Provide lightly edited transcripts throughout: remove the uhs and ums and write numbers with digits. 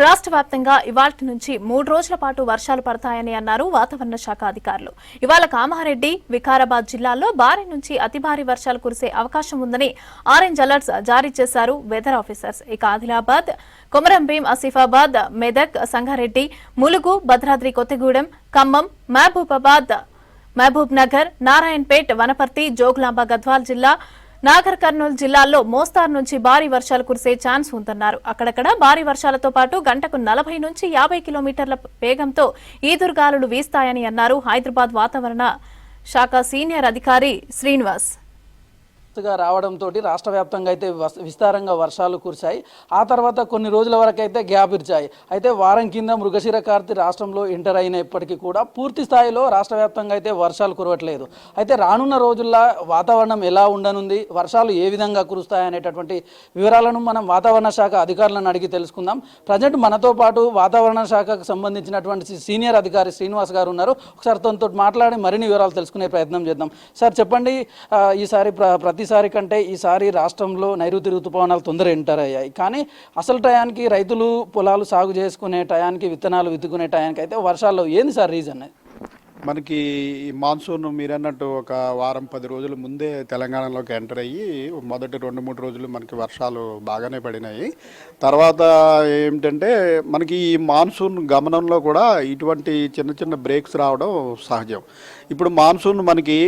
రాష్ట్ర వ్యాప్తంగా ఇవాల్టి నుంచి 3 రోజుల పాటు వర్షాలు పడతాయని అన్నారు వాతావరణ శాఖ అధికారులు. ఇవాళ కామారెడ్డి, వికారాబాద్ జిల్లాల్లో భారీ నుంచి అతి భారీ వర్షాలు కురిసే అవకాశం ఉందని ఆరెంజ్ అలర్ట్స్ జారీ చేశారు వెదర్ ఆఫీసర్స్. ఇక ఆదిలాబాద్, కొమరంభీం, ఆసిఫాబాద్, మెదక్, సంగారెడ్డి, ములుగు, భద్రాద్రి కొత్తగూడెం, ఖమ్మం, మహబూబ్ నగర్, నారాయణపేట్, వనపర్తి, జోగులాంబ, గద్వాల్ జిల్లా, నాగర్ కర్నూలు జిల్లాల్లో మోస్తారు నుంచి భారీ వర్షాలు కురిసే ఛాన్స్ ఉందన్నారు. అక్కడక్కడ భారీ వర్షాలతో పాటు గంటకు 40 నుంచి 50 కిలోమీటర్ల వేగంతో ఈదురుగాలులు వీస్తాయని అన్నారు హైదరాబాద్ వాతావరణ శాఖ సీనియర్ అధికారి శ్రీనివాస్. రావడంతో రాష్ట్ర వ్యాప్తంగా అయితే విస్తారంగా వర్షాలు కురిశాయి. ఆ తర్వాత కొన్ని రోజుల వరకు అయితే గ్యాప్ ఇచ్చాయి. అయితే వారం కింద మృగశిర కార్తీ రాష్ట్రంలో ఎంటర్ అయినప్పటికీ కూడా పూర్తి స్థాయిలో రాష్ట్ర వ్యాప్తంగా అయితే వర్షాలు కురవట్లేదు. అయితే రానున్న రోజుల్లో వాతావరణం ఎలా ఉండనుంది, వర్షాలు ఏ విధంగా కురుస్తాయనేటటువంటి వివరాలను మనం వాతావరణ శాఖ అధికారులను అడిగి తెలుసుకుందాం. ప్రజెంట్ మనతో పాటు వాతావరణ శాఖకు సంబంధించినటువంటి సీనియర్ అధికారి శ్రీనివాస్ గారు ఉన్నారు. ఒకసారి తనతో మాట్లాడి మరిన్ని వివరాలు తెలుసుకునే ప్రయత్నం చేద్దాం. సార్ చెప్పండి, ఈసారి ప్రతిసారి కంటే ఈసారి రాష్ట్రంలో నైరుతి ఋతుపవనాలు తొందర ఎంటర్ అయ్యాయి. కానీ అసలు టయానికి రైతులు పొలాలు సాగు చేసుకునే టయానికి, విత్తనాలు విత్తుకునే టయానికి అయితే వర్షాలు ఏంది సార్ రీజన్? మనకి మాన్సూన్ మీరన్నట్టు ఒక వారం 10 రోజుల ముందే తెలంగాణలోకి ఎంటర్ అయ్యి మొదటి 2-3 రోజులు మనకి వర్షాలు బాగానే పడినాయి. తర్వాత ఏమిటంటే మనకి ఈ మాన్సూన్ గమనంలో కూడా ఇటువంటి చిన్న చిన్న బ్రేక్స్ రావడం సహజం. ఇప్పుడు మాన్సూన్ మనకి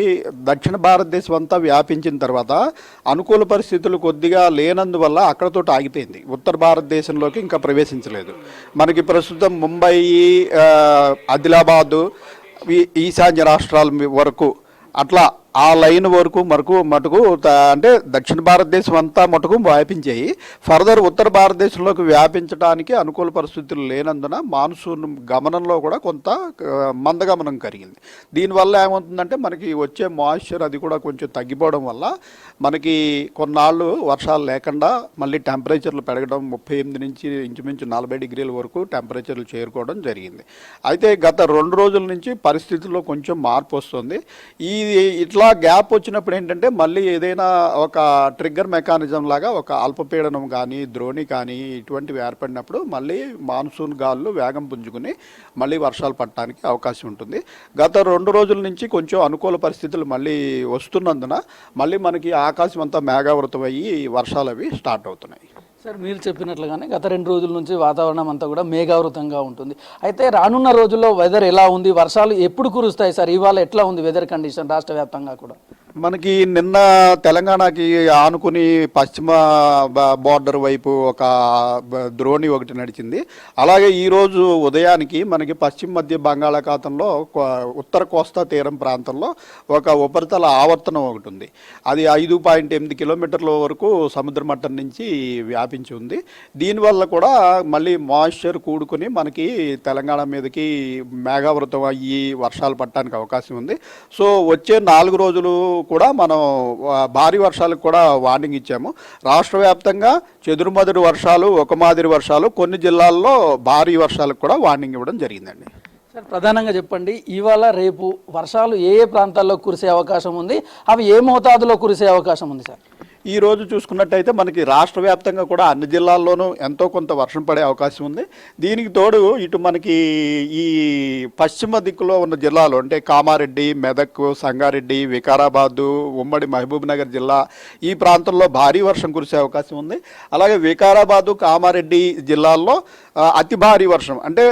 దక్షిణ భారతదేశం అంతా వ్యాపించిన తర్వాత అనుకూల పరిస్థితులు కొద్దిగా లేనందువల్ల అక్కడతో ఆగిపోయింది. ఉత్తర భారతదేశంలోకి ఇంకా ప్రవేశించలేదు. మనకి ప్రస్తుతం ముంబై, ఆదిలాబాదు, ఈశాన్య రాష్ట్రాల వరకు అట్లా ఆ లైన్ వరకు మటుకు అంటే దక్షిణ భారతదేశం అంతా మటుకు వ్యాపించాయి. ఫర్దర్ ఉత్తర భారతదేశంలోకి వ్యాపించడానికి అనుకూల పరిస్థితులు లేనందున మాన్సూన్ గమనంలో కూడా కొంత మందగమనం కలిగింది. దీనివల్ల ఏమవుతుందంటే మనకి వచ్చే మాయిశ్చర్ అది కూడా కొంచెం తగ్గిపోవడం వల్ల మనకి కొన్నాళ్ళు వర్షాలు లేకుండా మళ్ళీ టెంపరేచర్లు పెరగడం, 38 నుంచి ఇంచుమించు 40 డిగ్రీల వరకు టెంపరేచర్లు చేరుకోవడం జరిగింది. అయితే గత 2 రోజుల నుంచి పరిస్థితుల్లో కొంచెం మార్పు వస్తుంది. ఇట్లా గ్యాప్ వచ్చినప్పుడు ఏంటంటే మళ్ళీ ఏదైనా ఒక ట్రిగ్గర్ మెకానిజం లాగా ఒక అల్పపీడనం కానీ, ద్రోణి కానీ ఇటువంటివి ఏర్పడినప్పుడు మళ్ళీ మాన్సూన్ గాలులు వేగం పుంజుకుని మళ్ళీ వర్షాలు పడటానికి అవకాశం ఉంటుంది. గత 2 రోజుల నుంచి కొంచెం అనుకూల పరిస్థితులు మళ్ళీ వస్తున్నందున మళ్ళీ మనకి ఆకాశం అంతా మేఘావృతం అయ్యి వర్షాలు అవి స్టార్ట్ అవుతున్నాయి. సార్, మీరు చెప్పినట్లుగానే గత 2 రోజుల నుంచి వాతావరణం అంతా కూడా మేఘావృతంగా ఉంటుంది. అయితే రానున్న రోజుల్లో వెదర్ ఎలా ఉంది, వర్షాలు ఎప్పుడు కురుస్తాయి సార్? ఇవాళ ఎట్లా ఉంది వెదర్ కండిషన్ రాష్ట్ర వ్యాప్తంగా కూడా? మనకి నిన్న తెలంగాణకి ఆనుకుని పశ్చిమ బార్డర్ వైపు ఒక ద్రోణి ఒకటి నడిచింది. అలాగే ఈరోజు ఉదయానికి మనకి పశ్చిమ మధ్య బంగాళాఖాతంలో ఉత్తర కోస్తా తీరం ప్రాంతంలో ఒక ఉపరితల ఆవర్తనం ఒకటి ఉంది. అది 5.8 కిలోమీటర్ల వరకు సముద్ర మట్టం నుంచి వ్యాపించి ఉంది. దీనివల్ల కూడా మళ్ళీ మాయిశ్చర్ కూడుకుని మనకి తెలంగాణ మీదకి మేఘావృతం అయ్యి వర్షాలు పడటానికి అవకాశం ఉంది. సో వచ్చే 4 రోజులు కూడా మనం భారీ వర్షాలకు కూడా వార్నింగ్ ఇచ్చాము. రాష్ట్ర వ్యాప్తంగా చెదురుమదురు వర్షాలు, ఒక మాదిరి వర్షాలు, కొన్ని జిల్లాల్లో భారీ వర్షాలకు కూడా వార్నింగ్ ఇవ్వడం జరిగిందండి. సార్, ప్రధానంగా చెప్పండి, ఇవాళ రేపు వర్షాలు ఏ ప్రాంతాల్లో కురిసే అవకాశం ఉంది, అవి ఏ మోతాదులో కురిసే అవకాశం ఉంది సార్? ఈ రోజు చూసుకున్నట్టయితే మనకి రాష్ట్ర వ్యాప్తంగా కూడా అన్ని జిల్లాల్లోనూ ఎంతో కొంత వర్షం పడే అవకాశం ఉంది. దీనికి తోడు ఇటు మనకి ఈ పశ్చిమ దిక్కులో ఉన్న జిల్లాలు అంటే కామారెడ్డి, మెదక్, సంగారెడ్డి, వికారాబాదు, ఉమ్మడి మహబూబ్ నగర్ జిల్లా ఈ ప్రాంతంలో భారీ వర్షం కురిసే అవకాశం ఉంది. అలాగే వికారాబాదు, కామారెడ్డి జిల్లాల్లో అతి భారీ వర్షం అంటే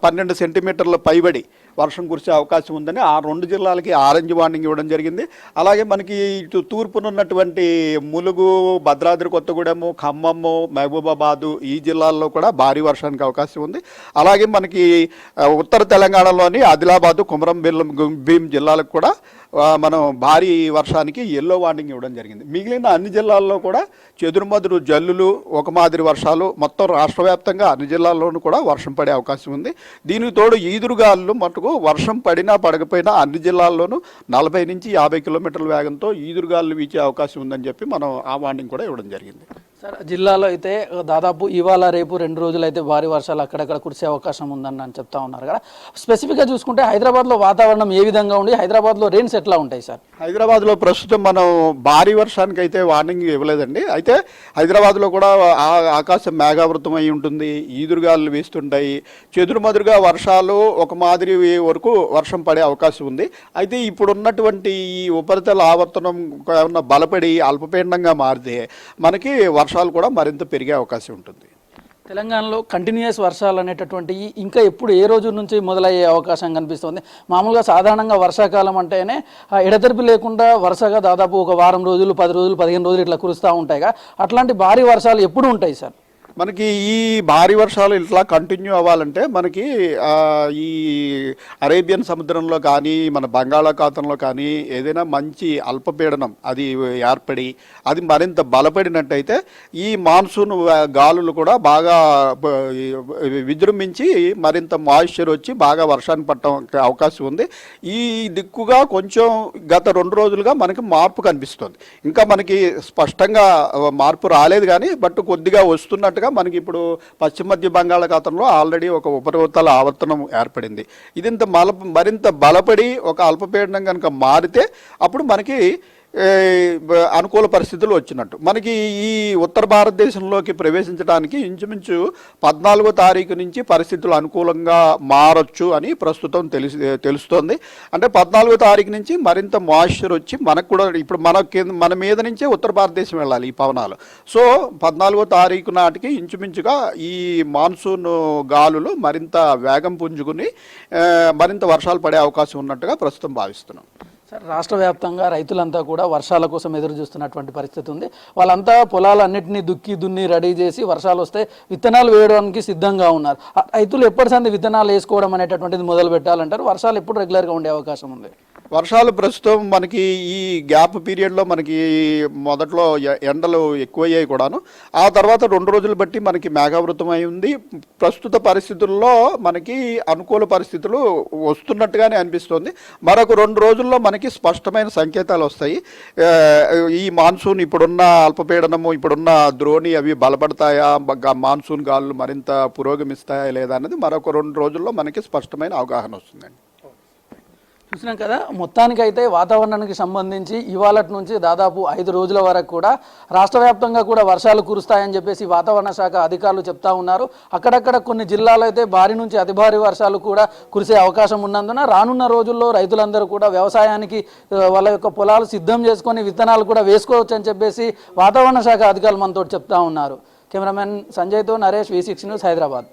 12 సెంటీమీటర్ల పైబడి వర్షం కురిసే అవకాశం ఉందని ఆ 2 జిల్లాలకి ఆరెంజ్ వార్నింగ్ ఇవ్వడం జరిగింది. అలాగే మనకి ఇటు తూర్పునున్నటువంటి ములుగు, భద్రాద్రి కొత్తగూడెము, ఖమ్మము, మహబూబాబాదు ఈ జిల్లాల్లో కూడా భారీ వర్షానికి అవకాశం ఉంది. అలాగే మనకి ఉత్తర తెలంగాణలోని ఆదిలాబాదు, కొమరంభీం జిల్లాలకు కూడా మనం భారీ వర్షానికి ఎల్లో వార్నింగ్ ఇవ్వడం జరిగింది. మిగిలిన అన్ని జిల్లాల్లో కూడా చెదురుమదురు జల్లులు, ఒక మాదిరి వర్షాలు మొత్తం రాష్ట్ర వ్యాప్తంగా అన్ని జిల్లాల్లోనూ కూడా వర్షం పడే అవకాశం ఉంది. దీనికి తోడు ఈదురుగాలు మటుకు వర్షం పడినా పడకపోయినా అన్ని జిల్లాల్లోనూ 40 నుంచి 50 కిలోమీటర్ల వేగంతో ఈదురుగాలు వీచే అవకాశం ఉందని చెప్పి మనం ఆ వార్నింగ్ కూడా ఇవ్వడం జరిగింది. సార్ జిల్లాలో అయితే దాదాపు ఇవాళ రేపు 2 రోజులు అయితే భారీ వర్షాలు అక్కడక్కడ కురిసే అవకాశం ఉందని అని చెప్తా ఉన్నారు కదా. స్పెసిఫిక్గా చూసుకుంటే హైదరాబాద్లో వాతావరణం ఏ విధంగా ఉండి హైదరాబాద్లో రెయిన్స్ ఎట్లా ఉంటాయి సార్? హైదరాబాద్లో ప్రస్తుతం మనం భారీ వర్షానికి అయితే వార్నింగ్ ఇవ్వలేదండి. అయితే హైదరాబాద్లో కూడా ఆకాశం మేఘావృతం అయి ఉంటుంది, ఈదురుగాలు వీస్తుంటాయి, చెదురుమదురుగా వర్షాలు ఒక మాదిరి వరకు వర్షం పడే అవకాశం ఉంది. అయితే ఇప్పుడు ఉన్నటువంటి ఈ ఉపరితల ఆవర్తనం ఏమన్నా బలపడి అల్పపీడనంగా మారితే మనకి వర్షాలు కూడా మరింత పెరిగే అవకాశం ఉంటుంది. తెలంగాణలో కంటిన్యూస్ వర్షాలు అనేటటువంటివి ఇంకా ఎప్పుడు ఏ రోజు నుంచి మొదలయ్యే అవకాశం కనిపిస్తుంది? మామూలుగా సాధారణంగా వర్షాకాలం అంటేనే ఎడతెరిపి లేకుండా వరుసగా దాదాపు ఒక వారం రోజులు, 10 రోజులు, 15 రోజులు ఇట్లా కురుస్తూ ఉంటాయిగా, అట్లాంటి భారీ వర్షాలు ఎప్పుడు ఉంటాయి సార్? మనకి ఈ భారీ వర్షాలు ఇట్లా కంటిన్యూ అవ్వాలంటే మనకి ఈ అరేబియన్ సముద్రంలో కానీ మన బంగాళాఖాతంలో కానీ ఏదైనా మంచి అల్పపీడనం అది ఏర్పడి అది మరింత బలపడినట్టయితే ఈ మాన్సూన్ గాలులు కూడా బాగా విజృంభించి మరింత మాయిశ్చర్ వచ్చి బాగా వర్షాన్ని పట్టడం అవకాశం ఉంది. ఈ దిక్కుగా కొంచెం గత 2 రోజులుగా మనకి మార్పు కనిపిస్తుంది. ఇంకా మనకి స్పష్టంగా మార్పు రాలేదు కానీ బట్ కొద్దిగా వస్తున్నట్టుగా మనకి ఇప్పుడు పశ్చిమ మధ్య బంగాళాఖాతంలో ఆల్రెడీ ఒక ఉపరితల ఆవర్తనం ఏర్పడింది. ఇది మరింత బలపడి ఒక అల్పపీడనం కనుక మారితే అప్పుడు మనకి అనుకూల పరిస్థితులు వచ్చినట్టు. మనకి ఈ ఉత్తర భారతదేశంలోకి ప్రవేశించడానికి ఇంచుమించు 14వ తారీఖు నుంచి పరిస్థితులు అనుకూలంగా మారచ్చు అని ప్రస్తుతం తెలుస్తోంది. అంటే 14వ తారీఖు నుంచి మరింత మాయిశ్చర్ వచ్చి మనకు కూడా ఇప్పుడు మన మీద నుంచే ఉత్తర భారతదేశం వెళ్ళాలి ఈ పవనాలు. సో 14వ తారీఖు నాటికి ఇంచుమించుగా ఈ మాన్సూన్ గాలులు మరింత వేగం పుంజుకుని మరింత వర్షాలు పడే అవకాశం ఉన్నట్టుగా ప్రస్తుతం భావిస్తున్నాం. సార్, రాష్ట్ర వ్యాప్తంగా రైతులంతా కూడా వర్షాల కోసం ఎదురు చూస్తున్నటువంటి పరిస్థితి ఉంది. వాళ్ళంతా పొలాలన్నింటినీ దున్ని రెడీ చేసి వర్షాలు వస్తే విత్తనాలు వేయడానికి సిద్ధంగా ఉన్నారు. రైతులు ఎప్పటి సంది విత్తనాలు వేసుకోవడం అనేటటువంటిది మొదలు పెట్టాలంటారు? వర్షాలు ఎప్పుడు రెగ్యులర్గా ఉండే అవకాశం ఉంది? వర్షాలు ప్రస్తుతం మనకి ఈ గ్యాప్ పీరియడ్లో మనకి మొదట్లో ఎండలు ఎక్కువయ్యాయి కూడాను. ఆ తర్వాత 2 రోజులు బట్టి మనకి మేఘావృతం అయి ఉంది. ప్రస్తుత పరిస్థితుల్లో మనకి అనుకూల పరిస్థితులు వస్తున్నట్టుగానే అనిపిస్తుంది. మరొక 2 రోజుల్లో మనకి స్పష్టమైన సంకేతాలు వస్తాయి. ఈ మాన్సూన్ ఇప్పుడున్న అల్పపీడనము, ఇప్పుడున్న ద్రోణి అవి బలపడతాయా, మాన్సూన్ గాలులు మరింత పురోగమిస్తాయా లేదా అన్నది మరొక 2 రోజుల్లో మనకి స్పష్టమైన అవగాహన వస్తుందండి. చూసినాం కదా, మొత్తానికైతే వాతావరణానికి సంబంధించి ఇవాళ నుంచి దాదాపు 5 రోజుల వరకు కూడా రాష్ట్ర వ్యాప్తంగా కూడా వర్షాలు కురుస్తాయని చెప్పేసి వాతావరణ శాఖ అధికారులు చెప్తా ఉన్నారు. అక్కడక్కడ కొన్ని జిల్లాలో అయితే భారీ నుంచి అతి భారీ వర్షాలు కూడా కురిసే అవకాశం ఉన్నందున రానున్న రోజుల్లో రైతులందరూ కూడా వ్యవసాయానికి వాళ్ళ యొక్క పొలాలు సిద్ధం చేసుకొని విత్తనాలు కూడా వేసుకోవచ్చు అని చెప్పేసి వాతావరణ శాఖ అధికారులు మనతో చెప్తా ఉన్నారు. కెమెరామెన్ సంజయ్తో నరేష్, V6 న్యూస్, హైదరాబాద్.